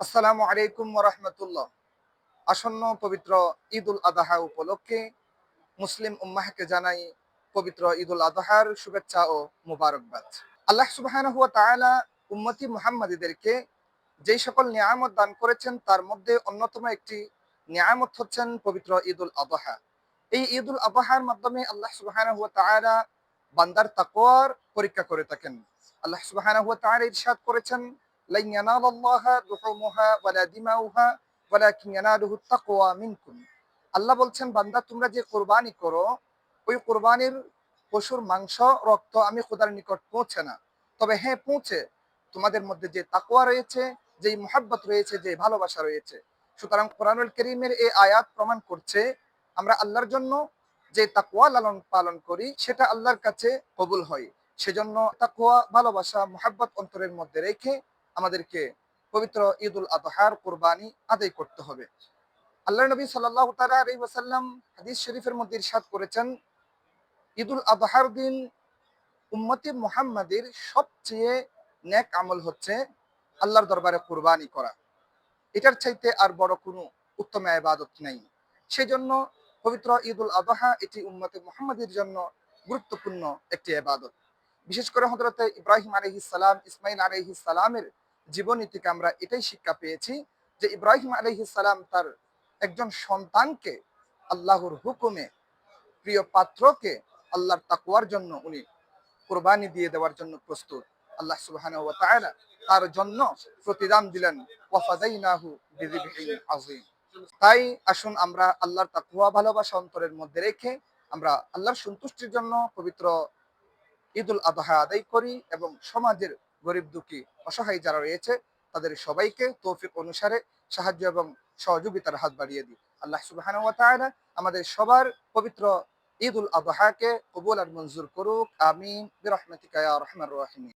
আসসালামু আলাইকুম ওয়া রাহমাতুল্লাহ। আসন্ন পবিত্র ঈদুল আযহা উপলক্ষে মুসলিম উম্মাহকে জানাই পবিত্র ঈদুল আযহার শুভেচ্ছা ও মোবারকবাদ। আল্লাহ সুবহানাহু ওয়া তাআলা উম্মতি মুহাম্মাদীদেরকে যেই সকল নিয়ামত দান করেছেন তার মধ্যে অন্যতম একটি নিয়ামত হচ্ছেন পবিত্র ঈদুল আযহা। এই ঈদুল আযহার মাধ্যমে আল্লাহ সুবহানাহু ওয়া তাআলা বান্দার তাকওয়ার পরীক্ষা করে থাকেন। আল্লাহ সুবহানাহু ওয়া তাআলা ইরশাদ করেছেন, লান ইয়ানালাল্লাহা দুহুমুহা ওয়ালা দিমাউহা ওয়ালাকিন ইয়ানালুহুত তাকওয়া মিনকুম। আল্লাহ বলছেন, বান্দা তোমরা যে কুরবানি করো ওই কুরবানির পশুর মাংস রক্ত আমি খোদার নিকট পৌঁছে না, তবে হ্যাঁ পৌঁছে তোমাদের মধ্যে যে তাকওয়া রয়েছে, যেই মুহাব্বত রয়েছে, যে ভালোবাসা রয়েছে। সুতরাং কোরআনুল কারীমের এই আয়াত প্রমাণ করছে আমরা আল্লাহর জন্য যে তাকওয়া লালন পালন করি সেটা আল্লাহর কাছে কবুল হয়। সেজন্য তাকওয়া, ভালোবাসা, মুহাব্বত অন্তরের মধ্যে রেখে আমাদেরকে পবিত্র ঈদুল আযহার কুরবানি আদায় করতে হবে। আল্লাহর নবী সাল্লাল্লাহু তাআলা আলাইহি ওয়াসাল্লাম হাদিস শরীফের মধ্যে ইরশাদ করেছেন, ঈদুল আযহার দিন উম্মতি মুহাম্মাদের সবচেয়ে নেক আমল হচ্ছে আল্লাহর দরবারে কুরবানি করা। এটার চাইতে আর বড় কোনো উত্তম ইবাদত নাই। সেজন্য পবিত্র ঈদুল আযহা এটি উম্মতে মুহাম্মাদের জন্য গুরুত্বপূর্ণ একটি ইবাদত। বিশেষ করে হযরতে ইব্রাহিম আলাইহিস সালাম, ইসমাঈল আলাইহিস সালামের জীবনী থেকে আমরা এটাই শিক্ষা পেয়েছি যে ইব্রাহিম আলাইহিস সালাম তার একজন সন্তানকে আল্লাহর হুকুমে, প্রিয় পাত্রকে আল্লাহর তাকওয়ার জন্য উনি কুরবানি দিয়ে দেওয়ার জন্য প্রস্তুত। আল্লাহ সুবহানাহু ওয়া তাআলা তার জন্য প্রতিদান দিলেন, ওয়া ফাদাইনাহু বিযিবহিন আযীম। তাই আসুন আমরা আল্লাহর তাকওয়া, ভালোবাসা অন্তরের মধ্যে রেখে আমরা আল্লাহর সন্তুষ্টির জন্য পবিত্র ঈদুল আযহা আদায় করি এবং সমাজের গরিব দুঃখী অসহায় যারা রয়েছে তাদের সবাইকে তৌফিক অনুসারে সাহায্য এবং সহযোগিতার হাত বাড়িয়ে দিই। আল্লাহ সুবহানাহু ওয়া তাআলা আমাদের সবার পবিত্র ঈদুল আযহাকে কবুল আর মঞ্জুর করুক। আমিন বিরহমাতিকা ইয়া আরহামার রাহিমিন।